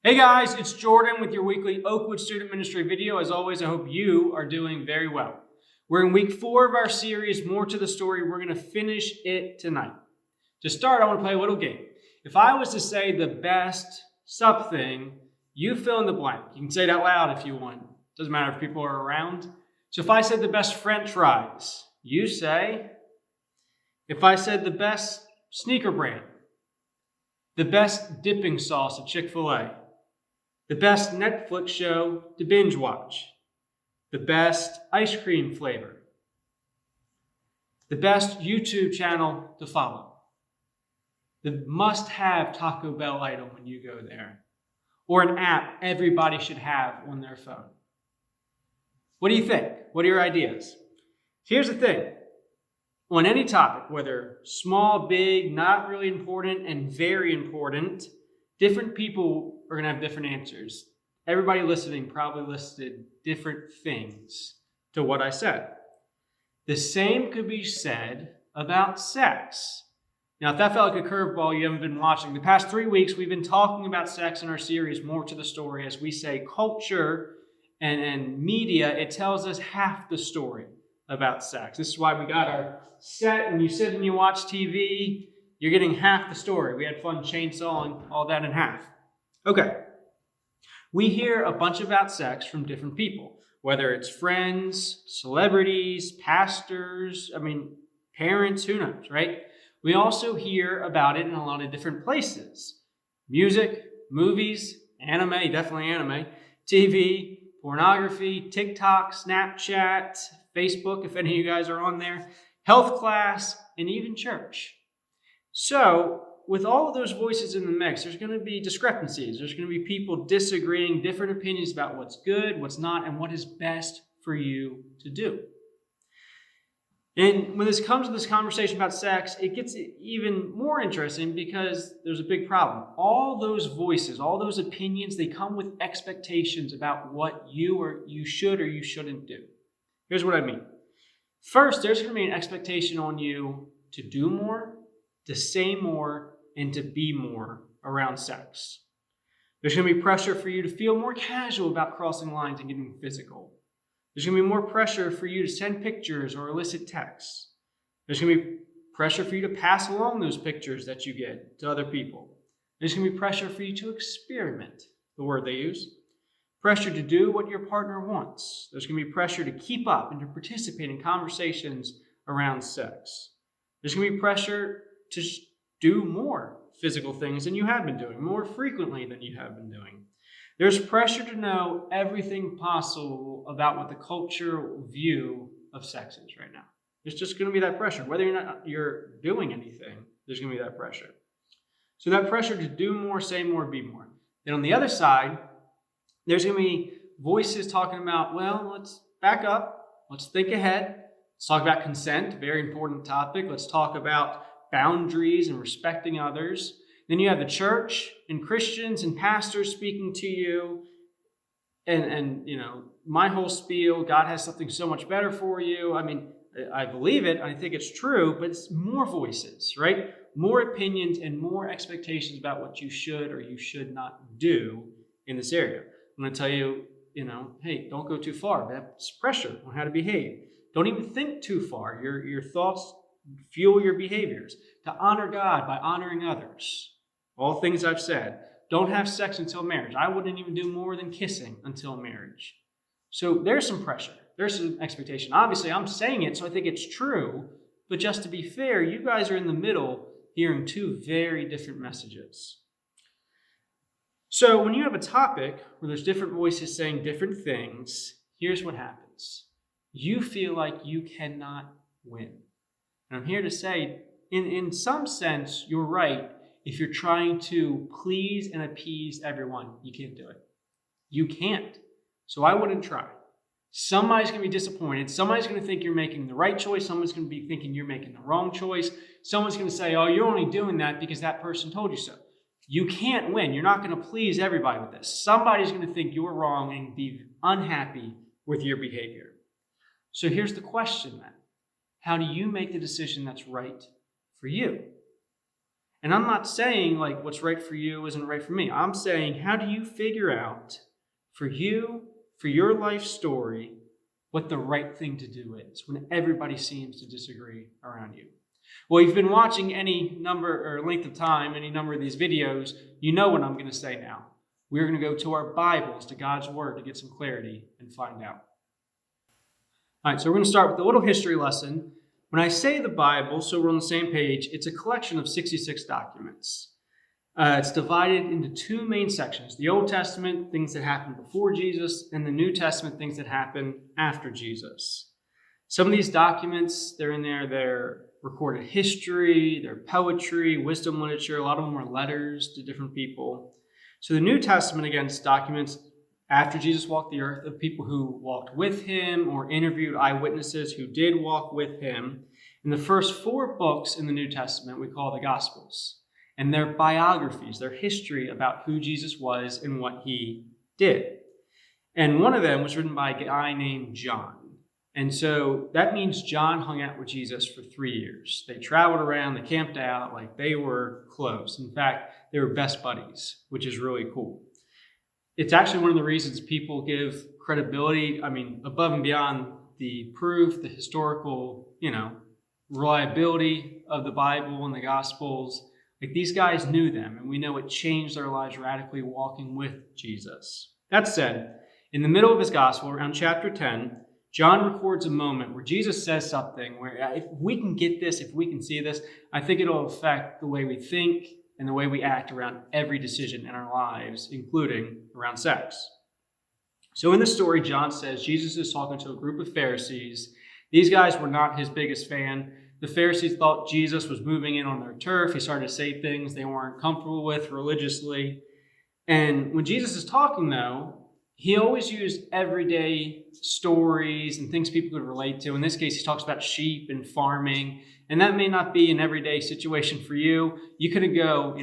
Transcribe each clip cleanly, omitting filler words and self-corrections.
Hey guys, it's Jordan with your weekly Oakwood Student Ministry video. As always, I hope you are doing very well. We're in week 4 of our series, More to the Story. We're going to finish it tonight. To start, I want to play a little game. If I was to say the best something, you fill in the blank. You can say it out loud if you want. Doesn't matter if people are around. So if I said the best French fries, you say. If I said the best sneaker brand, the best dipping sauce at Chick-fil-A, the best Netflix show to binge watch, the best ice cream flavor, the best YouTube channel to follow, the must-have Taco Bell item when you go there, or an app everybody should have on their phone. What do you think? What are your ideas? Here's the thing. On any topic, whether small, big, not really important, and very important, different people are going to have different answers. Everybody listening probably listed different things to what I said. The same could be said about sex. Now, if that felt like a curveball, you haven't been watching. The past 3 weeks, we've been talking about sex in our series, More to the Story. As we say, culture and media, it tells us half the story about sex. This is why we got our set. When you sit and you watch TV, you're getting half the story. We had fun chainsawing all that in half. Okay. We hear a bunch about sex from different people, whether it's friends, celebrities, pastors, parents, who knows, right? We also hear about it in a lot of different places. Music, movies, anime, definitely anime, TV, pornography, TikTok, Snapchat, Facebook, if any of you guys are on there, health class, and even church. So, with all of those voices in the mix, there's going to be discrepancies. There's going to be people disagreeing, different opinions about what's good, what's not, and what is best for you to do. And when this comes to this conversation about sex, it gets even more interesting because there's a big problem. All those voices, all those opinions, they come with expectations about what you should or you shouldn't do. Here's what I mean. First, there's going to be an expectation on you to do more, to say more, and to be more around sex. There's going to be pressure for you to feel more casual about crossing lines and getting physical. There's going to be more pressure for you to send pictures or illicit texts. There's going to be pressure for you to pass along those pictures that you get to other people. There's going to be pressure for you to experiment, the word they use. Pressure to do what your partner wants. There's going to be pressure to keep up and to participate in conversations around sex. There's going to be pressure to do more physical things than you have been doing, more frequently than you have been doing. There's pressure to know everything possible about what the cultural view of sex is right now. There's just going to be that pressure. Whether or not you're doing anything, there's going to be that pressure. So that pressure to do more, say more, be more. Then on the other side, there's going to be voices talking about, well, let's back up. Let's think ahead. Let's talk about consent, very important topic. Let's talk about boundaries and respecting others. Then you have the church and Christians and pastors speaking to you. And my whole spiel, God has something so much better for you. I believe it. I think it's true, but it's more voices, right? More opinions and more expectations about what you should or you should not do in this area. I'm going to tell you, hey, don't go too far. That's pressure on how to behave. Don't even think too far. Your thoughts fuel your behaviors. To honor God by honoring others. All things I've said. Don't have sex until marriage. I wouldn't even do more than kissing until marriage. So there's some pressure. There's some expectation. Obviously, I'm saying it, so I think it's true. But just to be fair, you guys are in the middle hearing two very different messages. So when you have a topic where there's different voices saying different things, here's what happens. You feel like you cannot win. And I'm here to say, in some sense, you're right. If you're trying to please and appease everyone, you can't do it. You can't. So I wouldn't try. Somebody's going to be disappointed. Somebody's going to think you're making the right choice. Someone's going to be thinking you're making the wrong choice. Someone's going to say, oh, you're only doing that because that person told you so. You can't win. You're not going to please everybody with this. Somebody's going to think you're wrong and be unhappy with your behavior. So here's the question then. How do you make the decision that's right for you? And I'm not saying like what's right for you isn't right for me. I'm saying, how do you figure out for you, for your life story, what the right thing to do is when everybody seems to disagree around you? Well, if you've been watching any number or length of time, any number of these videos, you know what I'm going to say now. We're going to go to our Bibles, to God's Word, to get some clarity and find out. All right, so we're going to start with a little history lesson. When I say the Bible, so we're on the same page, it's a collection of 66 documents. It's divided into two main sections: the Old Testament, things that happened before Jesus, and the New Testament, things that happened after Jesus. Some of these documents, they're recorded history, they're poetry, wisdom literature. A lot of them are letters to different people. So the New Testament, again, documents after Jesus walked the earth of people who walked with him or interviewed eyewitnesses who did walk with him. And the first 4 books in the New Testament we call the Gospels. And they're biographies, they're history about who Jesus was and what he did. And one of them was written by a guy named John. And so that means John hung out with Jesus for 3 years. They traveled around, they camped out, like they were close. In fact, they were best buddies, which is really cool. It's actually one of the reasons people give credibility, above and beyond the proof, the historical, reliability of the Bible and the Gospels. Like, these guys knew them, and we know it changed their lives radically walking with Jesus. That said, in the middle of his gospel, around chapter 10, John records a moment where Jesus says something where if we can get this, if we can see this, I think it'll affect the way we think and the way we act around every decision in our lives, including around sex. So in this story, John says Jesus is talking to a group of Pharisees. These guys were not his biggest fan. The Pharisees thought Jesus was moving in on their turf. He started to say things they weren't comfortable with religiously. And when Jesus is talking, though, he always used everyday stories and things people could relate to. In this case, he talks about sheep and farming. And that may not be an everyday situation for you. You couldn't go,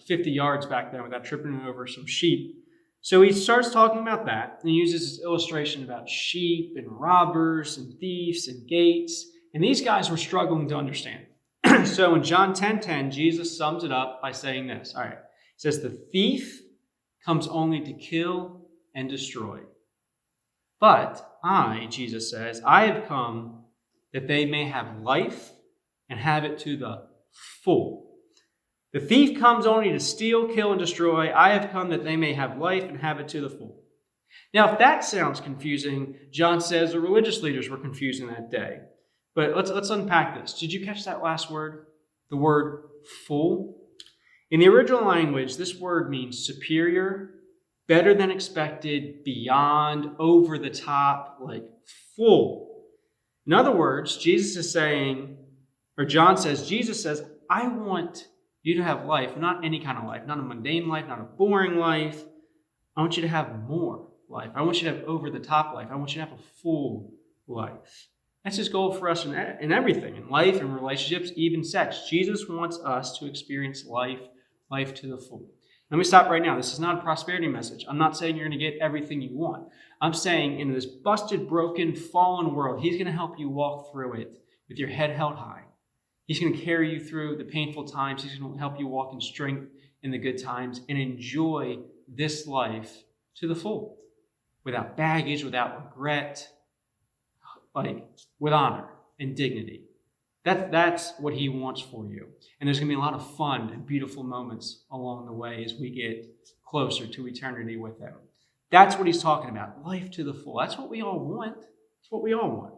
50 yards back then without tripping over some sheep. So he starts talking about that, and he uses this illustration about sheep and robbers and thieves and gates. And these guys were struggling to understand. So in John 10:10, Jesus sums it up by saying this. All right. He says, "The thief comes only to kill and destroy. But I," Jesus says, "I have come that they may have life and have it to the full. The thief comes only to steal, kill, and destroy. I have come that they may have life and have it to the full." Now, if that sounds confusing, John says the religious leaders were confused in that day. But let's unpack this. Did you catch that last word? The word full? In the original language, this word means superior, better than expected, beyond, over the top, like full. In other words, Jesus says, "I want you to have life, not any kind of life, not a mundane life, not a boring life. I want you to have more life. I want you to have over the top life. I want you to have a full life." That's his goal for us in everything, in life, in relationships, even sex. Jesus wants us to experience life to the full. Let me stop right now. This is not a prosperity message. I'm not saying you're going to get everything you want. I'm saying in this busted, broken, fallen world, he's going to help you walk through it with your head held high. He's going to carry you through the painful times. He's going to help you walk in strength in the good times and enjoy this life to the full, without baggage, without regret, with honor and dignity. That's what he wants for you. And there's going to be a lot of fun and beautiful moments along the way as we get closer to eternity with him. That's what he's talking about. Life to the full. That's what we all want. That's what we all want.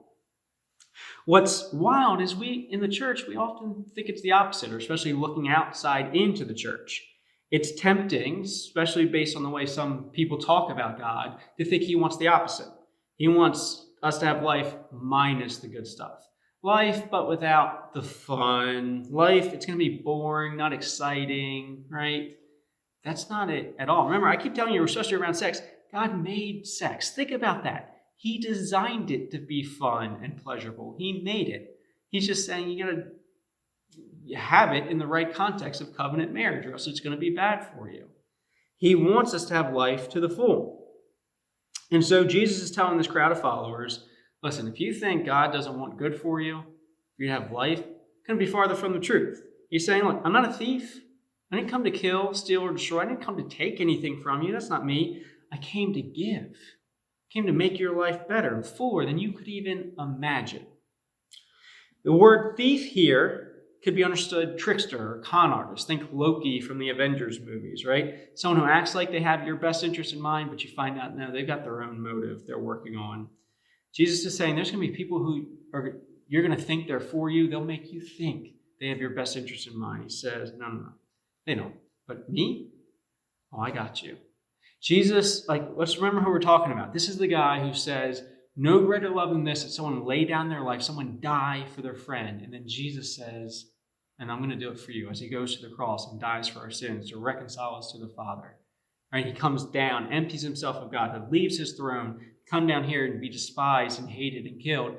What's wild is in the church, we often think it's the opposite, or especially looking outside into the church. It's tempting, especially based on the way some people talk about God, to think he wants the opposite. He wants us to have life minus the good stuff. Life, but without the fun. Life, it's going to be boring, not exciting, right? That's not it at all. Remember, I keep telling you, especially around sex, God made sex. Think about that. He designed it to be fun and pleasurable. He made it. He's just saying you got to have it in the right context of covenant marriage, or else it's going to be bad for you. He wants us to have life to the full. And so Jesus is telling this crowd of followers, listen, if you think God doesn't want good for you have life, couldn't be farther from the truth. He's saying, look, I'm not a thief. I didn't come to kill, steal, or destroy. I didn't come to take anything from you. That's not me. I came to give. I came to make your life better and fuller than you could even imagine. The word thief here could be understood trickster or con artist. Think Loki from the Avengers movies, right? Someone who acts like they have your best interest in mind, but you find out, no, they've got their own motive they're working on. Jesus is saying there's going to be people who you're going to think they're for you. They'll make you think they have your best interest in mind. He says, no. They don't. But me? Oh, I got you. Jesus, let's remember who we're talking about. This is the guy who says, no greater love than this, that someone lay down their life, someone die for their friend. And then Jesus says, and I'm going to do it for you, as he goes to the cross and dies for our sins to reconcile us to the Father. Right? He comes down, empties himself of God, leaves his throne, come down here and be despised and hated and killed. And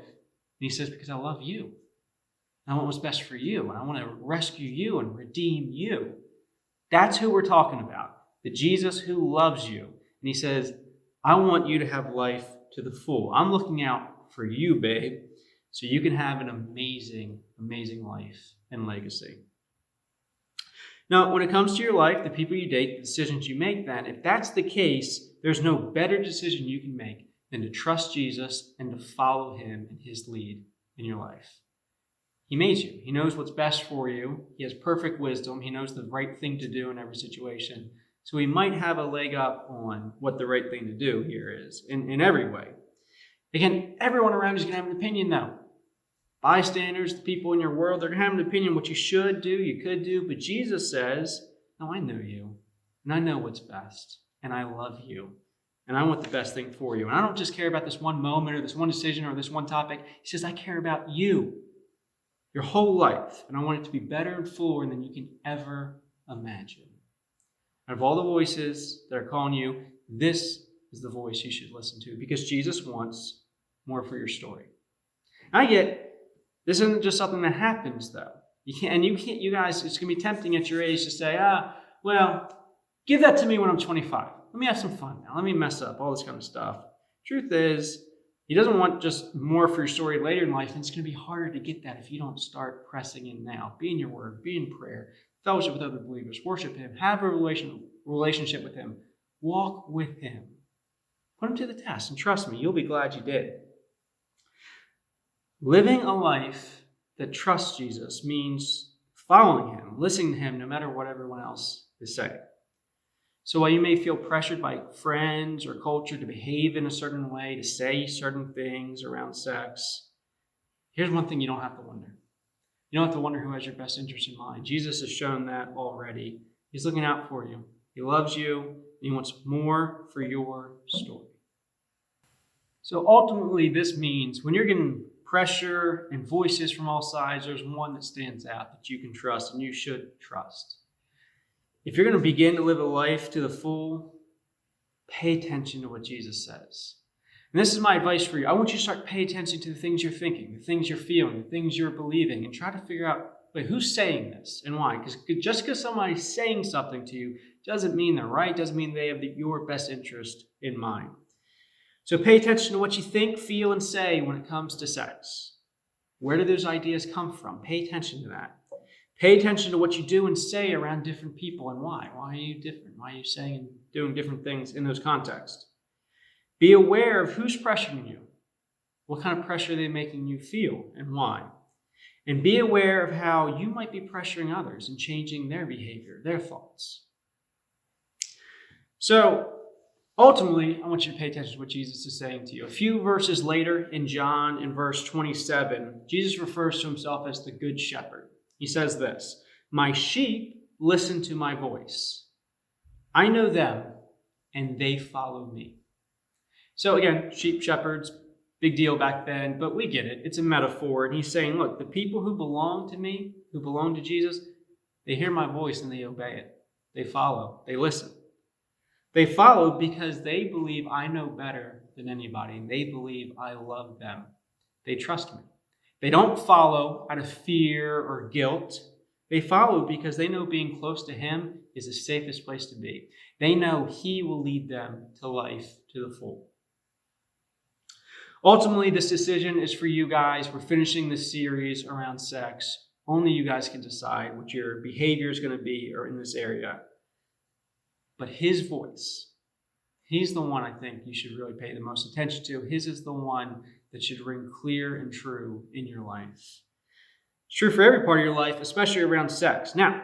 he says, because I love you. I want what's best for you. And I want to rescue you and redeem you. That's who we're talking about. The Jesus who loves you. And he says, I want you to have life to the full. I'm looking out for you, babe, so you can have an amazing, amazing life and legacy. Now, when it comes to your life, the people you date, the decisions you make, then, if that's the case, there's no better decision you can make than to trust Jesus and to follow him in his lead in your life. He made you. He knows what's best for you. He has perfect wisdom. He knows the right thing to do in every situation. So he might have a leg up on what the right thing to do here is in every way. Again, everyone around you is going to have an opinion, though. Bystanders, the people in your world, they're going to have an opinion what you should do, you could do. But Jesus says, no, I know you, and I know what's best, and I love you, and I want the best thing for you. And I don't just care about this one moment or this one decision or this one topic. He says, I care about you, your whole life, and I want it to be better and fuller than you can ever imagine. Out of all the voices that are calling you, this is the voice you should listen to, because Jesus wants more for your story. I get this isn't just something that happens, though. You guys, it's going to be tempting at your age to say, well, give that to me when I'm 25. Let me have some fun now. Let me mess up, all this kind of stuff. Truth is, he doesn't want just more for your story later in life, and it's going to be harder to get that if you don't start pressing in now. Be in your word, be in prayer, fellowship with other believers, worship him, have a relationship with him, walk with him. Put him to the test, and trust me, you'll be glad you did. Living a life that trusts Jesus means following him, listening to him no matter what everyone else is saying. So while you may feel pressured by friends or culture to behave in a certain way, to say certain things around sex, here's one thing you don't have to wonder. You don't have to wonder who has your best interest in mind. Jesus has shown that already. He's looking out for you. He loves you, and he wants more for your story. So ultimately, this means when you're getting pressure and voices from all sides, there's one that stands out that you can trust and you should trust. If you're going to begin to live a life to the full, pay attention to what Jesus says. And this is my advice for you. I want you to start paying attention to the things you're thinking, the things you're feeling, the things you're believing, and try to figure out, who's saying this and why? Because just because somebody's saying something to you doesn't mean they're right, doesn't mean they have your best interest in mind. So pay attention to what you think, feel, and say when it comes to sex. Where do those ideas come from? Pay attention to that. Pay attention to what you do and say around different people and why. Why are you different? Why are you saying and doing different things in those contexts? Be aware of who's pressuring you. What kind of pressure are they making you feel and why? And be aware of how you might be pressuring others and changing their behavior, their thoughts. So, ultimately, I want you to pay attention to what Jesus is saying to you. A few verses later in John, in verse 27, Jesus refers to himself as the Good Shepherd. He says this, my sheep listen to my voice. I know them, and they follow me. So again, sheep, shepherds, big deal back then, but we get it. It's a metaphor. And he's saying, look, the people who belong to me, who belong to Jesus, they hear my voice and they obey it. They follow. They listen. They follow because they believe I know better than anybody, and they believe I love them. They trust me. They don't follow out of fear or guilt. They follow because they know being close to him is the safest place to be. They know he will lead them to life to the full. Ultimately, this decision is for you guys. We're finishing this series around sex. Only you guys can decide what your behavior is going to be or in this area. But his voice, he's the one I think you should really pay the most attention to. His is the one that should ring clear and true in your life. It's true for every part of your life, especially around sex. Now,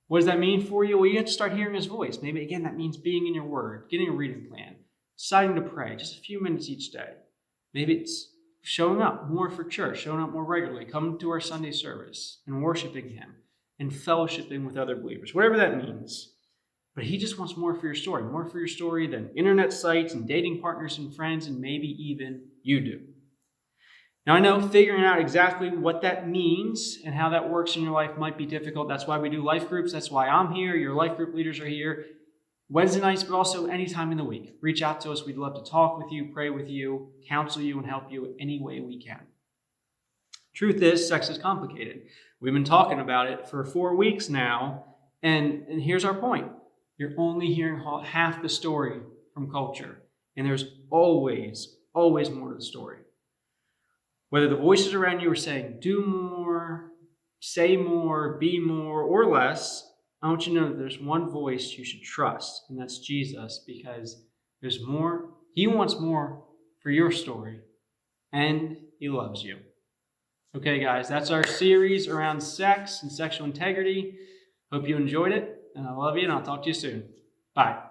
what does that mean for you? Well, you have to start hearing his voice. Maybe, again, that means being in your word, getting a reading plan, deciding to pray just a few minutes each day. Maybe it's showing up more for church, showing up more regularly, coming to our Sunday service and worshiping him and fellowshipping with other believers, whatever that means. But he just wants more for your story than internet sites and dating partners and friends, and maybe even you do. Now, I know figuring out exactly what that means and how that works in your life might be difficult. That's why we do life groups. That's why I'm here. Your life group leaders are here. Wednesday nights, but also any time in the week. Reach out to us. We'd love to talk with you, pray with you, counsel you, and help you any way we can. Truth is, sex is complicated. We've been talking about it for 4 weeks now, and here's our point. You're only hearing half the story from culture, and there's always more to the story. Whether the voices around you are saying, do more, say more, be more, or less, I want you to know that there's one voice you should trust, and that's Jesus, because there's more. He wants more for your story, and he loves you. Okay, guys, that's our series around sex and sexual integrity. Hope you enjoyed it, and I love you, and I'll talk to you soon. Bye.